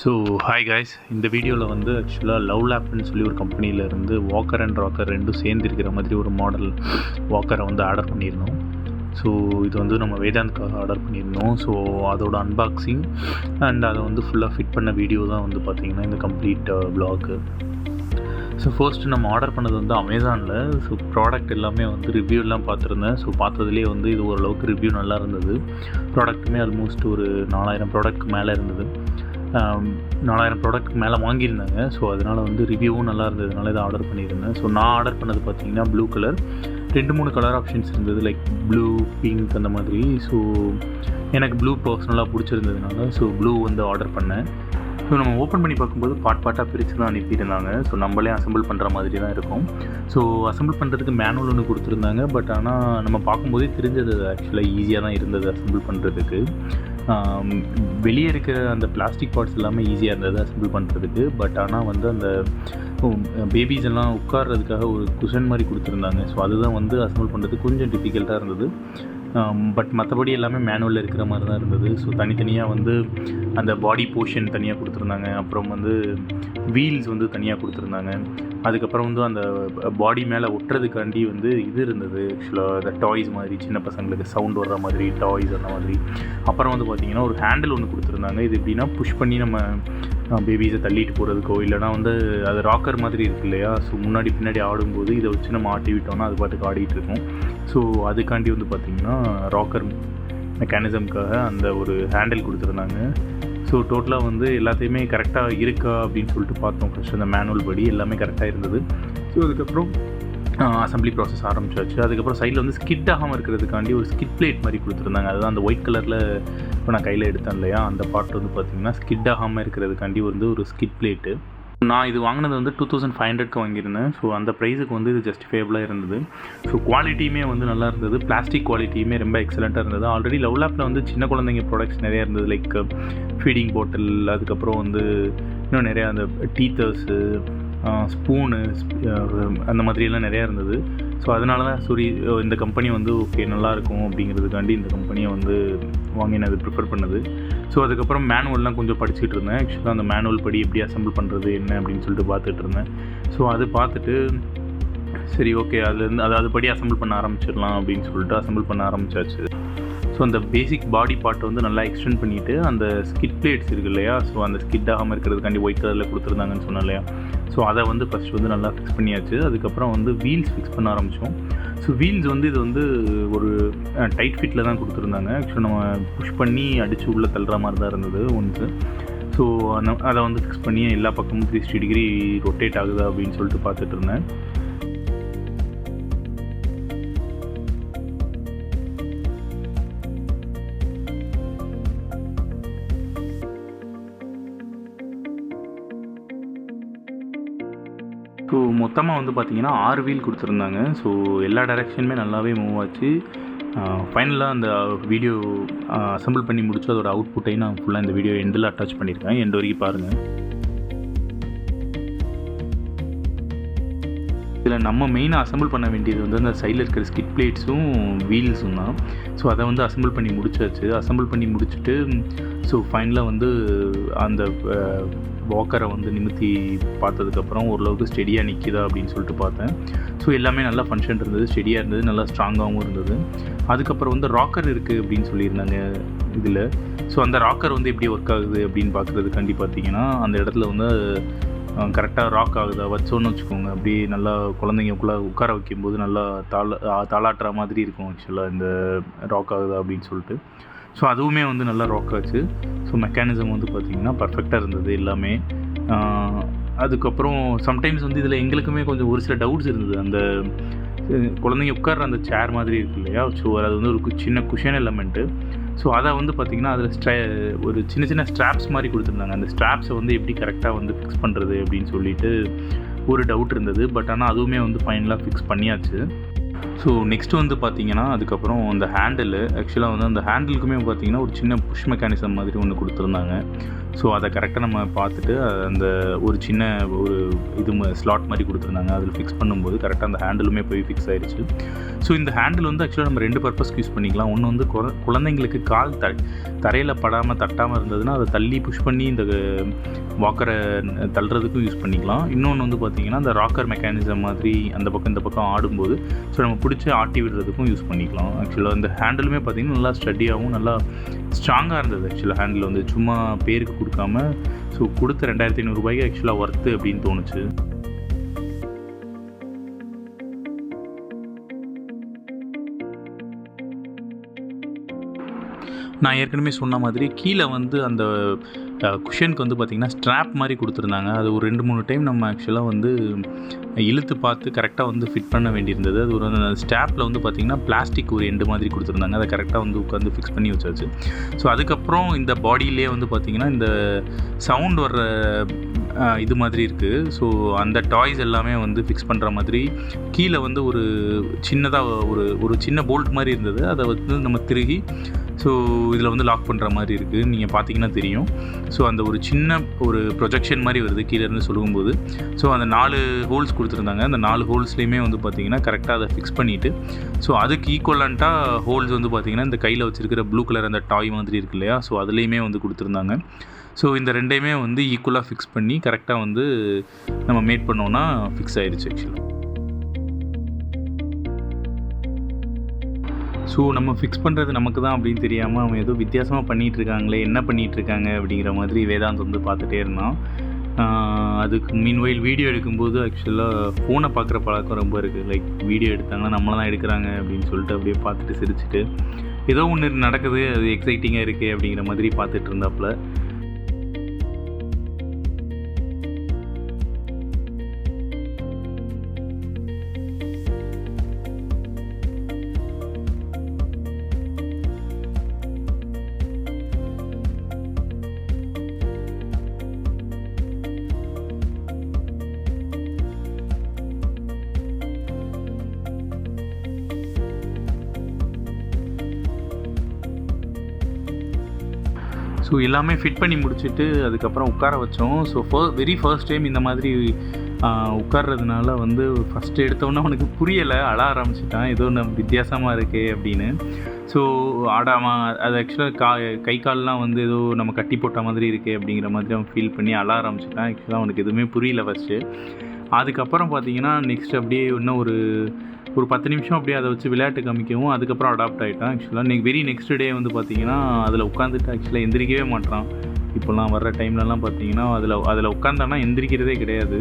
So hi guys, இந்த வீடியோவில் வந்து ஆக்சுவலாக லவ் லேப்னு சொல்லி ஒரு கம்பெனியிலேருந்து வாக்கர் அண்ட் ராக்கர் ரெண்டும் சேர்ந்து இருக்கிற மாதிரி ஒரு மாடல் வாக்கரை வந்து ஆர்டர் பண்ணியிருந்தோம். ஸோ இது வந்து நம்ம வேதாந்த்காக ஆர்டர் பண்ணியிருந்தோம். ஸோ அதோட அன்பாக்சிங் அண்ட் அதை வந்து ஃபுல்லாக ஃபிட் பண்ண வீடியோ தான் வந்து பார்த்திங்கன்னா இந்த கம்ப்ளீட் வ்ளாகு. ஸோ ஃபர்ஸ்ட்டு நம்ம ஆர்டர் பண்ணது வந்து அமேசானில். ஸோ ப்ராடக்ட் எல்லாமே வந்து ரிவ்யூலாம் பார்த்துருந்தேன். ஸோ பார்த்ததுலேயே வந்து இது ஓரளவுக்கு ரிவ்யூ நல்லா இருந்தது. ப்ராடக்ட்டுமே ஆல்மோஸ்ட் ஒரு 4000 ப்ராடக்ட் மேலே இருந்தது. 4000 ப்ராடக்ட் மேலே வாங்கியிருந்தாங்க. ஸோ அதனால் வந்து ரிவ்யூவும் நல்லா இருந்ததுனால இதை ஆர்டர் பண்ணியிருந்தேன். ஸோ நான் ஆர்டர் பண்ணது பார்த்திங்கன்னா ப்ளூ கலர், 2-3 கலர் ஆப்ஷன்ஸ் இருந்தது, லைக் ப்ளூ, பிங்க் அந்த மாதிரி. ஸோ எனக்கு ப்ளூ பர்சனலாக பிடிச்சிருந்ததுனால ஸோ ப்ளூ வந்து ஆர்டர் பண்ணேன். ஸோ நம்ம ஓப்பன் பண்ணி பார்க்கும்போது பார்ட்டாக பிரித்து தான் அனுப்பியிருந்தாங்க. ஸோ நம்மளே அசம்பிள் பண்ணுற மாதிரி தான் இருக்கும். ஸோ அசம்பிள் பண்ணுறதுக்கு மேனுவல் ஒன்று கொடுத்துருந்தாங்க. பட் ஆனால் நம்ம பார்க்கும்போதே தெரிஞ்சது ஆக்சுவலாக ஈஸியாக தான் இருந்தது அசம்பிள் பண்ணுறதுக்கு. வெளியே இருக்கிற அந்த பிளாஸ்டிக் பார்ட்ஸ் எல்லாமே ஈஸியாக இருந்தது அசம்பிள் பண்ணுறதுக்கு. பட் ஆனால் வந்து அந்த பேபிஸ் எல்லாம் உட்கார்றதுக்காக ஒரு குஷன் மாதிரி கொடுத்துருந்தாங்க. ஸோ அதுதான் வந்து அசம்பிள் பண்ணுறதுக்கு கொஞ்சம் டிஃபிகல்ட்டாக இருந்தது. பட் மற்றபடி எல்லாமே மேனுவலில் இருக்கிற மாதிரி தான் இருந்தது. ஸோ தனித்தனியாக வந்து அந்த பாடி போர்ஷன் தனியாக கொடுத்துருந்தாங்க. அப்புறம் வந்து வீல்ஸ் வந்து தனியாக கொடுத்துருந்தாங்க. அதுக்கப்புறம் வந்து அந்த பாடி மேலே ஒட்டுறதுக்காண்டி வந்து இது இருந்தது ஆக்சுவலாக, அந்த டாய்ஸ் மாதிரி, சின்ன பசங்களுக்கு சவுண்ட் வர்ற மாதிரி டாய்ஸ் அந்த மாதிரி. அப்புறம் வந்து பார்த்திங்கன்னா ஒரு ஹேண்டில் ஒன்று கொடுத்துருந்தாங்க. இது எப்படின்னா புஷ் பண்ணி நம்ம பேபிஸை தள்ளிட்டு போகிறதுக்கோ, இல்லைனா வந்து அது ராக்கர் மாதிரி இருக்கு இல்லையா, ஸோ முன்னாடி பின்னாடி ஆடும்போது இதை வச்சு நம்ம ஆட்டி விட்டோம்னா அது பாட்டுக்கு ஆடிட்டு இருக்கும். ஸோ அதுக்காண்டி வந்து பார்த்திங்கன்னா ராக்கர் மெக்கானிசம்காக அந்த ஒரு ஹேண்டில் கொடுத்துருந்தாங்க. ஸோ டோட்டலாக வந்து எல்லாத்தையுமே கரெக்டாக இருக்கா அப்படின்னு சொல்லிட்டு பார்த்தோம். ஃபஸ்ட் அந்த மேனுவல் படி எல்லாமே கரெக்டாக இருந்தது. ஸோ அதுக்கப்புறம் அசம்பிளி ப்ராசஸ் ஆரம்பிச்சாச்சு. அதுக்கப்புறம் சைடில் வந்து ஸ்கிட் ஆகாமல் இருக்கிறதுக்காண்டி ஒரு ஸ்கிட் பிளேட் மாதிரி கொடுத்துருந்தாங்க. அதுதான் அந்த ஒயிட் கலரில் இப்போ நான் கையில் எடுத்தேன் இல்லையா, அந்த பார்ட் வந்து பார்த்திங்கன்னா ஸ்கிட் ஆகாமல் இருக்கிறதுக்காண்டி வந்து ஒரு ஸ்கிட் பிளேட்டு. நான் இது வாங்கினது வந்து 2500க்கு வாங்கியிருந்தேன். ஸோ அந்த ப்ரைஸுக்கு வந்து இது ஜஸ்டிஃபைபிளாக இருந்தது. ஸோ குவாலிட்டியுமே வந்து நல்லா இருந்தது. பிளாஸ்டிக் குவாலிட்டியுமே ரொம்ப எக்ஸலண்ட்டாக இருந்தது. ஆல்ரெடி லவ் லேப்பில் வந்து சின்ன குழந்தைங்க ப்ராடக்ட்ஸ் நிறையா இருந்தது, லைக் ஃபீடிங் பாட்டில், அதுக்கப்புறம் வந்து இன்னும் நிறையா அந்த டீத்தர்ஸு, ஸ்பூனு, அந்த மாதிரியெல்லாம் நிறையா இருந்தது. ஸோ அதனால தான் சரி இந்த கம்பெனி வந்து ஓகே நல்லாயிருக்கும் அப்படிங்கிறதுக்காண்டி இந்த கம்பெனியை வந்து வாங்கி நான் ப்ரிஃபர் பண்ணது. ஸோ அதுக்கப்புறம் மேனுவல்லாம் கொஞ்சம் படிச்சுட்டு இருந்தேன். ஆக்சுவலாக அந்த மேனுவல் படி எப்படி அசம்பிள் பண்ணுறது என்ன அப்படின்னு சொல்லிட்டு பார்த்துட்டு இருந்தேன். ஸோ அது பார்த்துட்டு சரி ஓகே அதுலேருந்து அதுபடி அசம்பிள் பண்ண ஆரம்பிச்சிடலாம் அப்படின்னு சொல்லிட்டு அசம்பிள் பண்ண ஆரம்பிச்சாச்சு. ஸோ அந்த பேசிக் பாடி பார்ட்டை வந்து நல்லா எக்ஸ்டெண்ட் பண்ணிவிட்டு அந்த ஸ்கிட் பிளேட்ஸ் இருக்குது இல்லையா, ஸோ அந்த ஸ்கிட் ஆகாமல் இருக்கிறதுக்காண்டி ஒயிட் கலரில் கொடுத்துருந்தாங்கன்னு சொன்னேன் இல்லையா, ஸோ அதை வந்து ஃபஸ்ட் வந்து நல்லா ஃபிக்ஸ் பண்ணியாச்சு. அதுக்கப்புறம் வந்து வீல்ஸ் ஃபிக்ஸ் பண்ண ஆரம்பித்தோம். ஸோ வீல்ஸ் வந்து இது வந்து ஒரு டைட் ஃபிட்டில் தான் கொடுத்துருந்தாங்க. ஆக்சுவலாக நம்ம புஷ் பண்ணி அடித்து உள்ளே தள்ளுற மாதிரி தான் இருந்தது ஒன்று. ஸோ அதை வந்து ஃபிக்ஸ் பண்ணி எல்லா பக்கமும் 360 டிகிரி ரொட்டேட் ஆகுதா அப்படின்னு சொல்லிட்டு பார்த்துட்டு இருந்தேன். ஸோ மொத்தமாக வந்து பார்த்திங்கன்னா 6 வீல் கொடுத்துருந்தாங்க. ஸோ எல்லா டைரெக்ஷனுமே நல்லாவே மூவ் ஆச்சு. ஃபைனலாக அந்த வீடியோ அசம்பிள் பண்ணி முடிச்சு அதோட அவுட்புட்டையும் நான் ஃபுல்லாக இந்த வீடியோ எண்டில் அட்டாச் பண்ணியிருக்கேன். எண்ட் வரைக்கும் பாருங்கள். இதில் நம்ம மெயினாக அசம்பிள் பண்ண வேண்டியது வந்து அந்த சைடில் இருக்கிற ஸ்கிட் பிளேட்ஸும் வீல்ஸும் தான். ஸோ அதை வந்து அசம்பிள் பண்ணி முடிச்சாச்சு. அசம்பிள் பண்ணி முடிச்சுட்டு ஸோ ஃபைனலாக வந்து அந்த வாக்கரை வந்து நிமித்தி பார்த்ததுக்கப்புறம் ஓரளவுக்கு ஸ்டெடியாக நிற்கிதா அப்படின்னு சொல்லிட்டு பார்த்தேன். ஸோ எல்லாமே நல்லா ஃபங்க்ஷன் இருந்தது, ஸ்டெடியாக இருந்தது, நல்லா ஸ்ட்ராங்காகவும் இருந்தது. அதுக்கப்புறம் வந்து ராக்கர் இருக்குது அப்படின்னு சொல்லியிருந்தாங்க இதில். ஸோ அந்த ராக்கர் வந்து எப்படி ஒர்க் ஆகுது அப்படின்னு பார்க்குறதுக்காண்டி பார்த்தீங்கன்னா அந்த இடத்துல வந்து கரெக்டாக ராக் ஆகுதா வச்சோன்னு வச்சுக்கோங்க, அப்படியே நல்லா குழந்தைங்களுக்குள்ளே உட்கார வைக்கும்போது நல்லா தாளாட்டுற மாதிரி இருக்கும் ஆக்சுவலாக இந்த ராக் ஆகுதா அப்படின்னு சொல்லிட்டு. ஸோ அதுவுமே வந்து நல்லா ராக் ஆச்சு. ஸோ மெக்கானிசம் வந்து பார்த்திங்கன்னா பர்ஃபெக்டாக இருந்தது எல்லாமே. அதுக்கப்புறம் சம்டைம்ஸ் வந்து இதில் எங்களுக்குமே கொஞ்சம் ஒரு சில டவுட்ஸ் இருந்தது. அந்த குழந்தைங்க உட்கார்ற அந்த சேர் மாதிரி இருக்கு இல்லையா, ஸோ அது வந்து ஒரு சின்ன குஷன் எலமெண்ட்டு. ஸோ அதை வந்து பார்த்திங்கன்னா அதில் ஒரு சின்ன சின்ன ஸ்ட்ராப்ஸ் மாதிரி கொடுத்துருந்தாங்க. அந்த ஸ்ட்ராப்ஸை வந்து எப்படி கரெக்டாக வந்து ஃபிக்ஸ் பண்ணுறது அப்படின்னு சொல்லிட்டு ஒரு டவுட் இருந்தது. பட் ஆனால் அதுவுமே வந்து ஃபைனலாக ஃபிக்ஸ் பண்ணியாச்சு. ஸோ நெக்ஸ்ட்டு வந்து பார்த்திங்கன்னா அதுக்கப்புறம் அந்த ஹேண்டில், ஆக்சுவலாக வந்து அந்த ஹேண்டிலுக்குமே பார்த்திங்கன்னா ஒரு சின்ன புஷ் மெக்கானிசம் மாதிரி ஒன்று கொடுத்துருந்தாங்க. ஸோ அதை கரெக்டாக நம்ம பார்த்துட்டு அந்த ஒரு சின்ன ஒரு ஸ்லாட் மாதிரி கொடுத்துருந்தாங்க, அதில் ஃபிக்ஸ் பண்ணும்போது கரெக்டாக அந்த ஹேண்டிலுமே போய் ஃபிக்ஸ் ஆகிடுச்சு. ஸோ இந்த ஹேண்டில் வந்து ஆக்சுவலாக நம்ம 2 பர்பஸ்க்கு யூஸ் பண்ணிக்கலாம். ஒன்று வந்து குழந்தைங்களுக்கு கால் தரையில் படாமல் தட்டாமல் இருந்ததுன்னா அதை தள்ளி புஷ் பண்ணி இந்த வாக்கரை தள்ளுறதுக்கும் யூஸ் பண்ணிக்கலாம். இன்னொன்று வந்து பார்த்திங்கன்னா அந்த ராக்கர் மெக்கானிசம் மாதிரி அந்த பக்கம் இந்த பக்கம் ஆடும்போது ஸோ நம்ம பிடிச்சி ஆட்டி விடுறதுக்கும் யூஸ் பண்ணிக்கலாம். ஆக்சுவலாக இந்த ஹேண்டிலுமே பார்த்திங்கன்னா நல்லா ஸ்டடியாகவும் நல்லா ஸ்ட்ராங்காக இருந்தது. ஆக்சுவலாக ஹேண்டில் வந்து சும்மா பேருக்கு கொடுக்காம ஸோ கொடுத்த 2500 ரூபாய்க்கு ஆக்சுவலாக ஒர்த்து அப்படின்னு தோணுச்சு. நான் ஏற்கனவே சொன்ன மாதிரி கீழே வந்து அந்த குஷனுக்கு வந்து பார்த்திங்கன்னா ஸ்ட்ராப் மாதிரி கொடுத்துருந்தாங்க. அது ஒரு 2-3 டைம் நம்ம ஆக்சுவலாக வந்து இழுத்து பார்த்து கரெக்டாக வந்து ஃபிட் பண்ண வேண்டியிருந்தது. அது ஒரு ஸ்ட்ராப்பில் வந்து பார்த்திங்கன்னா பிளாஸ்டிக் ஒரு எண்டு மாதிரி கொடுத்துருந்தாங்க. அதை கரெக்டாக வந்து உட்காந்து ஃபிக்ஸ் பண்ணி வச்சாச்சு. ஸோ அதுக்கப்புறம் இந்த பாடியிலே வந்து பார்த்திங்கன்னா இந்த சவுண்ட் வர்ற இது மாதிரி இருக்குது. ஸோ அந்த டாய்ஸ் எல்லாமே வந்து ஃபிக்ஸ் பண்ணுற மாதிரி கீழே வந்து ஒரு சின்னதாக ஒரு சின்ன போல்ட் மாதிரி இருந்தது. அதை வந்து நம்ம திருகி ஸோ இதில் வந்து லாக் பண்ணுற மாதிரி இருக்குது. நீங்கள் பார்த்தீங்கன்னா தெரியும். ஸோ அந்த ஒரு சின்ன ஒரு ப்ரொஜெக்ஷன் மாதிரி வருது கீழேருந்து சொல்லும்போது. ஸோ அந்த 4 ஹோல்ஸ் கொடுத்துருந்தாங்க. அந்த 4 ஹோல்ஸ்லேயுமே வந்து பார்த்திங்கன்னா கரெக்டாக அதை ஃபிக்ஸ் பண்ணிவிட்டு ஸோ அதுக்கு ஈக்குவலண்ட்டாக ஹோல்ஸ் வந்து பார்த்திங்கன்னா இந்த கையில் வச்சுருக்கிற ப்ளூ கலர் அந்த டாய் மாதிரி இருக்கு இல்லையா, ஸோ அதுலேயுமே வந்து கொடுத்துருந்தாங்க. ஸோ இந்த ரெண்டையுமே வந்து ஈக்குவலாக ஃபிக்ஸ் பண்ணி கரெக்டாக வந்து நம்ம மேட் பண்ணோன்னா ஃபிக்ஸ் ஆகிடுச்சு ஆக்சுவலாக. ஸோ நம்ம ஃபிக்ஸ் பண்ணுறது நமக்கு தான் அப்படின்னு தெரியாமல் அவன் ஏதோ வித்தியாசமாக பண்ணிகிட்ருக்காங்களே, என்ன பண்ணிகிட்ருக்காங்க அப்படிங்கிற மாதிரி வேதாந்த் வந்து பார்த்துட்டே இருந்தான். அதுக்கு மீன்வைல் வீடியோ எடுக்கும்போது ஆக்சுவலாக ஃபோனை பார்க்குற பழக்கம் ரொம்ப இருக்குது. லைக் வீடியோ எடுத்தாங்கன்னா நம்மளை தான் எடுக்கிறாங்க அப்படின்னு சொல்லிட்டு அப்படியே பார்த்துட்டு சிரிச்சுட்டு ஏதோ ஒன்று நடக்குது, அது எக்ஸைட்டிங்காக இருக்குது அப்படிங்கிற மாதிரி பார்த்துட்டு இருந்தாப்புல. ஸோ எல்லாமே ஃபிட் பண்ணி முடிச்சுட்டு அதுக்கப்புறம் உட்கார வச்சோம். ஸோ வெரி ஃபர்ஸ்ட் டைம் இந்த மாதிரி உட்கார்றதுனால வந்து ஃபஸ்ட்டு எடுத்தோன்னே அவனுக்கு புரியலை, அழ ஆரம்பிச்சிட்டான். ஏதோ நம்ம வித்தியாசமாக இருக்கே அப்படின்னு. ஸோ ஆடாமல் அது ஆக்சுவலாக கை கால்லாம் வந்து ஏதோ நம்ம கட்டி போட்ட மாதிரி இருக்கே அப்படிங்கிற மாதிரி அவன் ஃபீல் பண்ணி அழ ஆரம்பிச்சிட்டான். ஆக்சுவலாக அவனுக்கு எதுவுமே புரியல ஃபஸ்ட்டு. அதுக்கப்புறம் பார்த்திங்கன்னா நெக்ஸ்ட் அப்படியே இன்னும் ஒரு 10 நிமிஷம் அப்படியே அதை வச்சு விளையாட்டு காமிக்கவும் அதுக்கப்புறம் அடாப்ட் ஆகிட்டான். ஆக்சுவலாக வெரி நெக்ஸ்ட் டே வந்து பார்த்திங்கன்னா அதில் உட்காந்துட்டு ஆக்சுவலாக எந்திரிக்கவே மாட்டான். இப்போல்லாம் வர்ற டைம்லலாம் பார்த்திங்கன்னா அதில் உட்காந்தானா எந்திரிக்கிறதே கிடையாது.